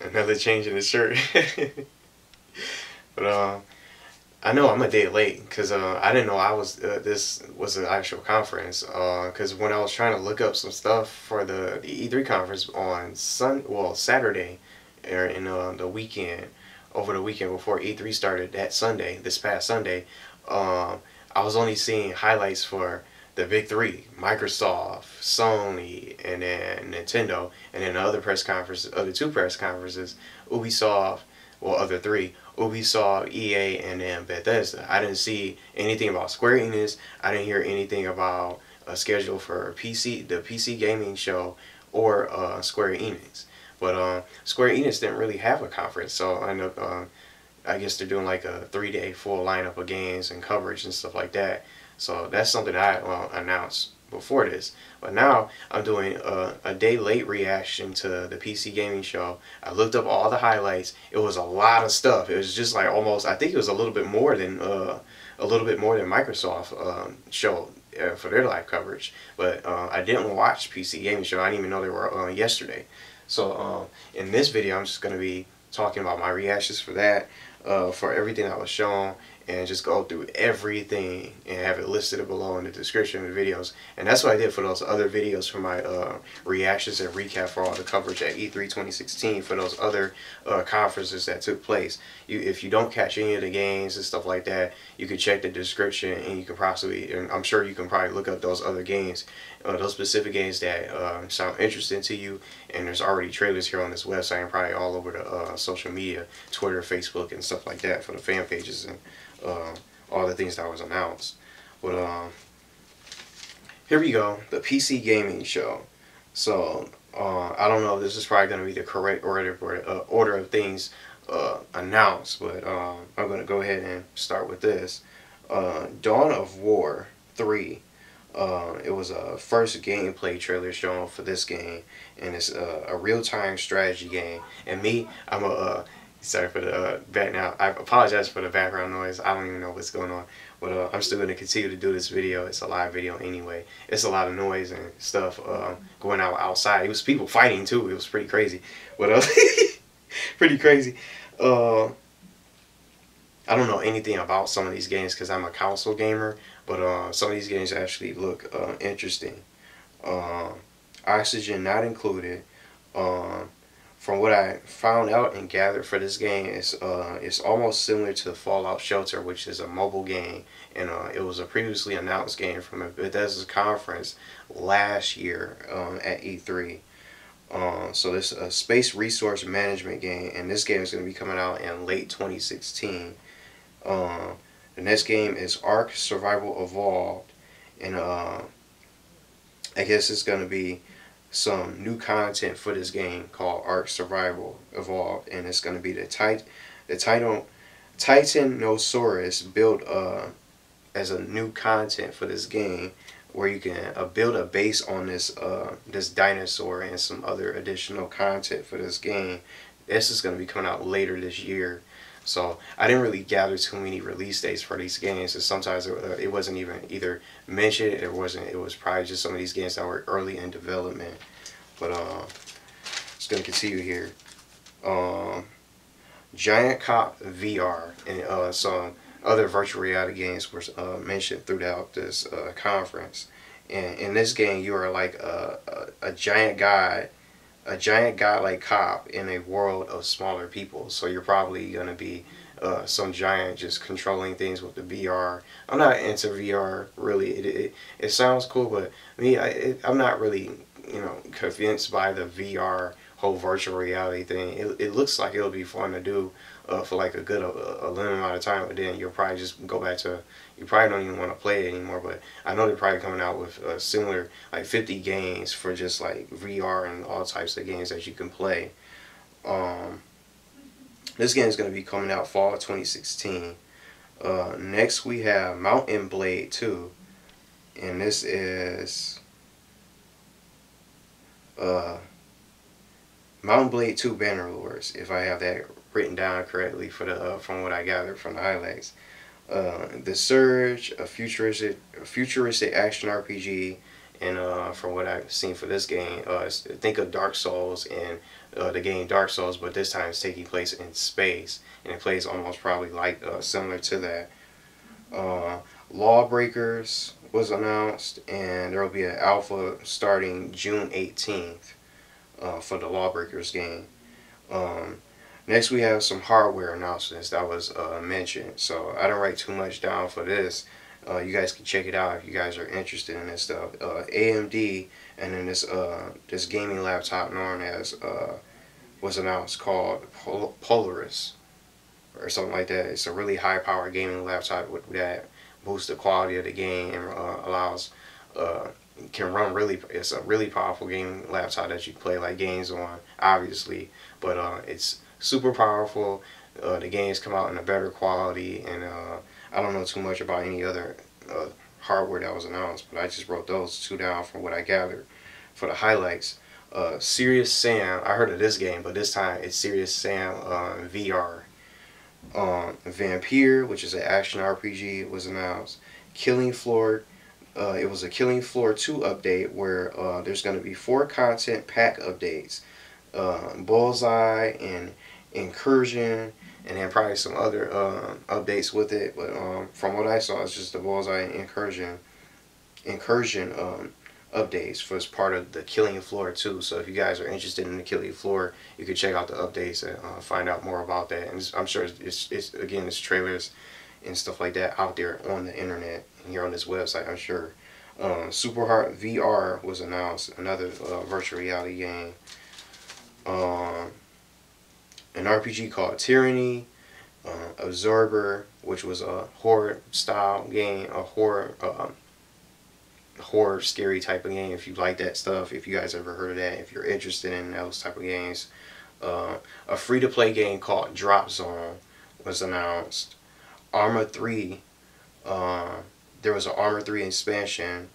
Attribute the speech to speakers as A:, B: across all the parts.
A: Another change in the shirt. But I know I'm a day late because I didn't know I was this was an actual conference. Because when I was trying to look up some stuff for the E3 conference on Saturday, or in the weekend, over the weekend before E3 started that Sunday, this past Sunday, I was only seeing highlights for the big three: Microsoft, Sony, and then Nintendo, and then the other two press conferences, Ubisoft, well, other three, Ubisoft, EA, and then Bethesda. I didn't see anything about Square Enix. I didn't hear anything about a schedule for the PC gaming show, or Square Enix. But Square Enix didn't really have a conference, so I guess they're doing like a 3-day full lineup of games and coverage and stuff like that. So that's something I announced before this. But now I'm doing a day late reaction to the PC gaming show. I looked up all the highlights. It was a lot of stuff. It was just like almost, I think it was a little bit more than Microsoft show for their live coverage. But I didn't watch PC gaming show. I didn't even know they were yesterday. So in this video, I'm just going to be talking about my reactions for that, for everything that was shown, and just go through everything and have it listed below in the description of the videos. And that's what I did for those other videos, for my reactions and recap for all the coverage at E3 2016 for those other conferences that took place. If you don't catch any of the games and stuff like that, you can check the description, and you can possibly, and I'm sure you can probably look up those other games, those specific games that sound interesting to you. And there's already trailers here on this website and probably all over the social media, Twitter, Facebook, and stuff like that, for the fan pages and all the things that was announced. But here we go, the PC gaming show. So I don't know if this is probably going to be the correct order of things announced, but I'm going to go ahead and start with this. Dawn of War 3. It was a first gameplay trailer shown for this game, and it's a real-time strategy game. And me, I'm a sorry for the now. I apologize for the background noise. I don't even know what's going on, but I'm still going to continue to do this video. It's a live video anyway. It's a lot of noise and stuff going on outside. It was people fighting too. It was pretty crazy. But pretty crazy. I don't know anything about some of these games because I'm a console gamer, but some of these games actually look interesting. Oxygen not included. From what I found out and gathered for this game, it's almost similar to Fallout Shelter, which is a mobile game, and it was a previously announced game from a Bethesda conference last year at E3. So this is a space resource management game, and this game is going to be coming out in late 2016. The next game is Ark Survival Evolved, and I guess it's going to be some new content for this game called Ark Survival Evolved, and it's going to be the Titanosaurus built as a new content for this game, where you can build a base on this dinosaur, and some other additional content for this game. This is going to be coming out later this year. So I didn't really gather too many release dates for these games, and sometimes it wasn't even either mentioned, it was probably just some of these games that were early in development. But just gonna continue here. Giant Cop VR and some other virtual reality games were mentioned throughout this conference. And in this game, you are like a giant godlike cop in a world of smaller people. So you're probably going to be some giant just controlling things with the VR. I'm not into VR really. It sounds cool, but me, I'm not really, convinced by the VR whole virtual reality thing. It looks like it'll be fun to do for like a limited amount of time, but then you'll probably just go back to, you probably don't even want to play it anymore. But I know they're probably coming out with similar, like 50 games for just like VR and all types of games that you can play. This game is going to be coming out fall of 2016. Next we have Mountain Blade 2, and this is Mountain Blade 2 Bannerlords, if I have that written down correctly for the from what I gathered from the highlights. The Surge, a futuristic action RPG, and from what I've seen for this game, think of Dark Souls and the game Dark Souls, but this time it's taking place in space, and it plays almost probably like similar to that. Lawbreakers was announced, and there will be an alpha starting June 18th for the Lawbreakers game. Next, we have some hardware announcements that was mentioned. So I don't write too much down for this. You guys can check it out if you guys are interested in this stuff. AMD, and then this gaming laptop known as was announced called Polaris or something like that. It's a really high power gaming laptop that boosts the quality of the game and allows can run really. It's a really powerful gaming laptop that you play like games on, obviously, but it's super powerful. The games come out in a better quality, and I don't know too much about any other hardware that was announced, but I just wrote those two down from what I gathered for the highlights. Serious Sam, I heard of this game, but this time it's Serious Sam VR. Vampyr, which is an action RPG, was announced. Killing Floor, it was a Killing Floor 2 update where there's going to be 4 content pack updates. Bullseye and Incursion, and then probably some other updates with it, but from what I saw, it's just the Bullseye and Incursion updates for as part of the Killing Floor 2. So if you guys are interested in the Killing Floor, you can check out the updates and find out more about that. And I'm sure it's trailers and stuff like that out there on the internet and here on this website, I'm sure. Superheart VR was announced, another virtual reality game. An RPG called Tyranny, Absorber, which was a horror style game, a horror scary type of game. If you like that stuff, if you guys ever heard of that, if you're interested in those type of games. A free to play game called Drop Zone was announced. Arma 3, there was an Arma 3 expansion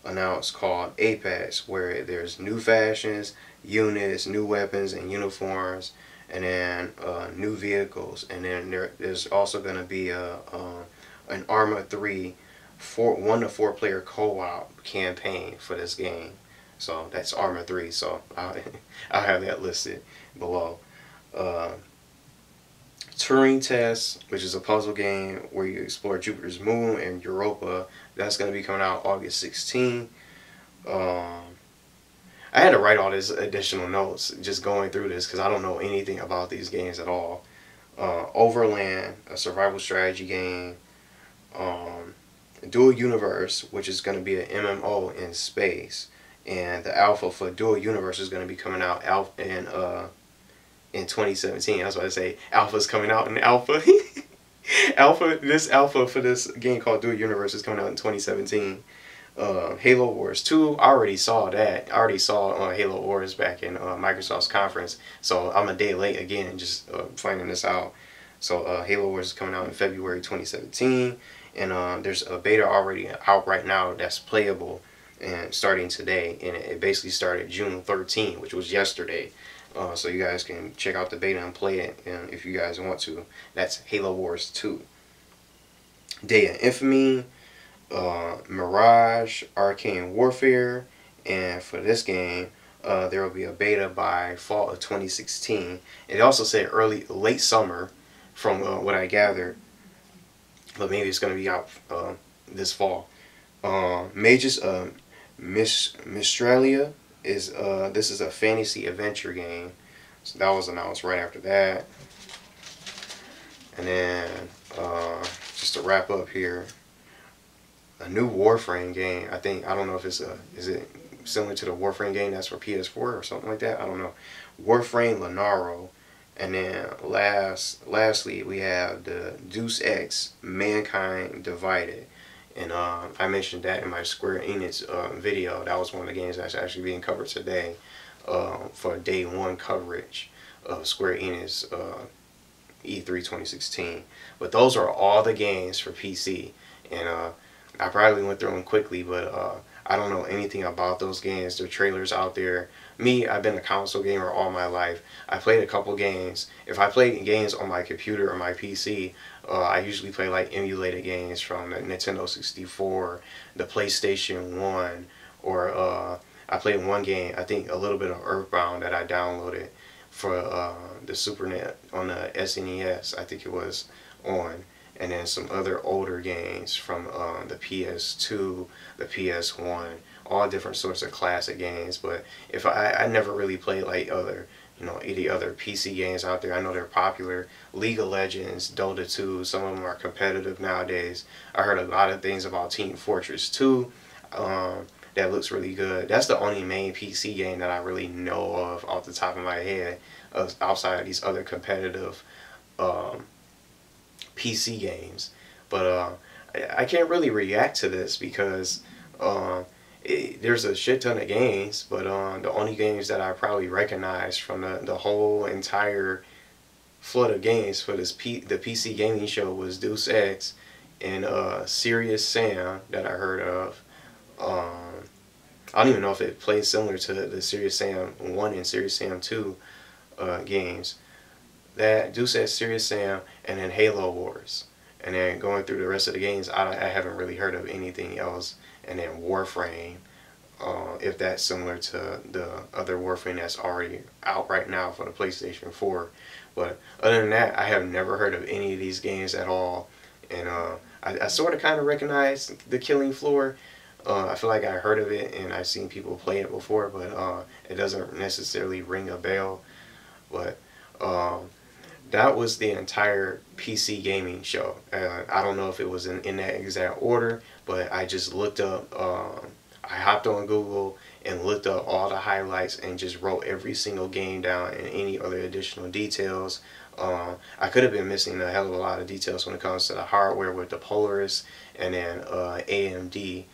A: announced called Apex, where there's new fashions, units, new weapons and uniforms, and then new vehicles. And then there's also going to be an Arma 3 1 to 4 player co-op campaign for this game. So that's Arma 3. So I'll have that listed below. Turing Test, which is a puzzle game where you explore Jupiter's moon and Europa. That's going to be coming out August 16. I had to write all these additional notes just going through this because I don't know anything about these games at all. Overland, a survival strategy game. Dual Universe, which is going to be an MMO in space. And the alpha for Dual Universe is going to be coming out in 2017. I was about to say alpha's coming out in alpha. This alpha for this game called Dual Universe is coming out in 2017. Halo Wars 2, I already saw that. I already saw Halo Wars back in Microsoft's conference, so I'm a day late again just finding this out. So Halo Wars is coming out in February 2017, and there's a beta already out right now that's playable and starting today, and it basically started June 13, which was yesterday. So you guys can check out the beta and play it if you guys want to. That's Halo Wars 2. Day of Infamy, Mirage, Arcane Warfare, and for this game there will be a beta by fall of 2016. It also said late summer from what I gathered, but maybe it's going to be out this fall. Mages Mistralia is this is a fantasy adventure game, so that was announced right after that. And then just to wrap up here, a new Warframe game. I don't know if it's is it similar to the Warframe game that's for PS4 or something like that. I don't know. Warframe Lenaro. And then lastly we have the Deus Ex Mankind Divided. And I mentioned that in my Square Enix video. That was one of the games that's actually being covered today for day 1 coverage of Square Enix E3 2016. But those are all the games for PC. And I probably went through them quickly, but I don't know anything about those games. There are trailers out there. Me, I've been a console gamer all my life. I played a couple games. If I play games on my computer or my PC, I usually play like emulated games from the Nintendo 64, the PlayStation 1, or I played one game, I think a little bit of Earthbound that I downloaded. for the SuperNet on the SNES, I think it was on, and then some other older games from the PS2, the PS1, all different sorts of classic games. But if I never really played like other, you know, any other PC games out there. I know they're popular. League of Legends, Dota 2, some of them are competitive nowadays. I heard a lot of things about Team Fortress 2. That looks really good. That's the only main PC game that I really know of off the top of my head, outside of these other competitive PC games. But I can't really react to this because there's a shit ton of games, but the only games that I probably recognize from the whole entire flood of games for this the PC gaming show was Deus Ex and Serious Sam that I heard of. I don't even know if it plays similar to the Serious Sam 1 and Serious Sam 2 games. That Deus Ex, Serious Sam, and then Halo Wars. And then going through the rest of the games, I haven't really heard of anything else. And then Warframe, if that's similar to the other Warframe that's already out right now for the PlayStation 4. But other than that, I have never heard of any of these games at all. And I sort of kind of recognize the Killing Floor. I feel like I heard of it and I've seen people play it before, but it doesn't necessarily ring a bell. But that was the entire PC gaming show. I don't know if it was in that exact order, but I just looked up, I hopped on Google and looked up all the highlights and just wrote every single game down and any other additional details. I could have been missing a hell of a lot of details when it comes to the hardware with the Polaris and then AMD,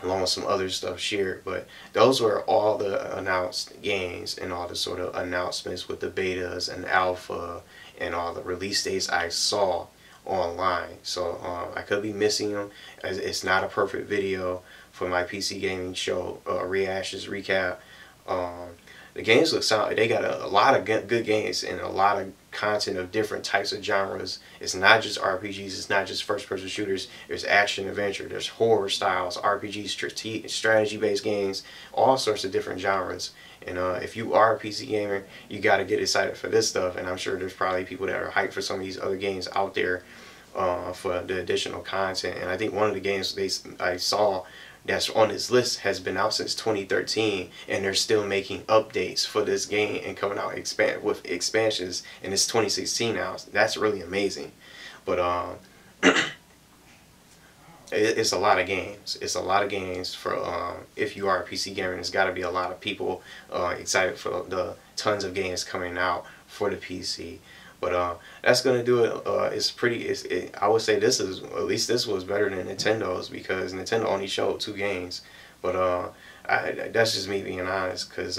A: along with some other stuff shared. But those were all the announced games and all the sort of announcements with the betas and alpha and all the release dates I saw online. So I could be missing them, as it's not a perfect video for my PC gaming show reactions recap. The games look solid. They got a lot of good games and a lot of content of different types of genres. It's not just RPGs, it's not just first-person shooters. There's action, adventure, there's horror styles, RPGs, strategy-based games, all sorts of different genres. And if you are a PC gamer, you got to get excited for this stuff. And I'm sure there's probably people that are hyped for some of these other games out there for the additional content. And I think one of the games I saw that's on this list has been out since 2013, and they're still making updates for this game and coming out with expansions, and it's 2016 now. That's really amazing. But it's a lot of games. It's a lot of games for if you are a PC gamer. There's got to be a lot of people excited for the tons of games coming out for the PC. But that's gonna do it. I would say at least this was better than Nintendo's, because Nintendo only showed 2 games. But that's just me being honest, because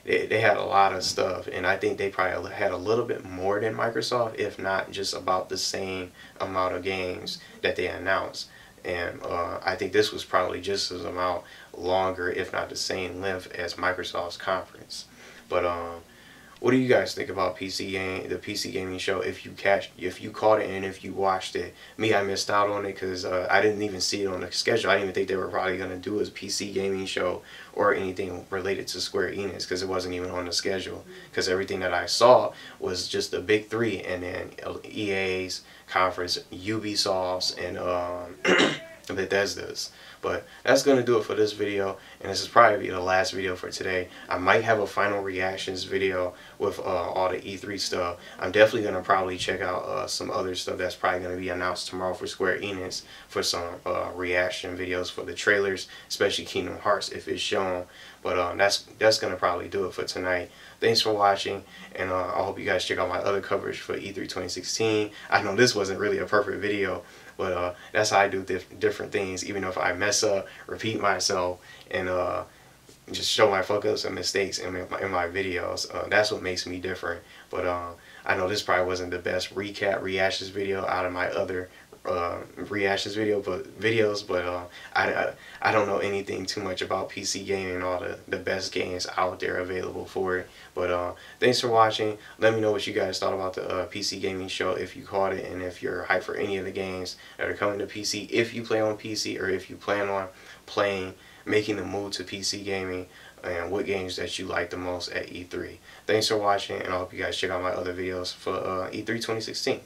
A: they had a lot of stuff, and I think they probably had a little bit more than Microsoft, if not just about the same amount of games that they announced. And I think this was probably just as amount longer, if not the same length as Microsoft's conference. But what do you guys think about the PC gaming show? If you caught it and if you watched it. Me, I missed out on it because I didn't even see it on the schedule. I didn't even think they were probably going to do a PC gaming show or anything related to Square Enix, because it wasn't even on the schedule. Because everything that I saw was just the big 3, and then EA's conference, Ubisoft's, and Bethesda's. But that's going to do it for this video, and this is probably the last video for today. I might have a final reactions video with all the E3 stuff. I'm definitely going to probably check out some other stuff that's probably going to be announced tomorrow for Square Enix for some reaction videos for the trailers, especially Kingdom Hearts if it's shown. But that's going to probably do it for tonight. Thanks for watching, and I hope you guys check out my other coverage for E3 2016. I know this wasn't really a perfect video, but that's how I do different things, even if I mess up, repeat myself, and just show my fuck-ups and mistakes in my videos. That's what makes me different. But I know this probably wasn't the best recap reactions video out of my other reactions videos, but I don't know anything too much about PC gaming and all the best games out there available for it. But thanks for watching. Let me know what you guys thought about the PC gaming show, if you caught it, and if you're hyped for any of the games that are coming to PC, if you play on PC, or if you plan on making the move to PC gaming, and what games that you like the most at E3. Thanks for watching, and I hope you guys check out my other videos for E3 2016.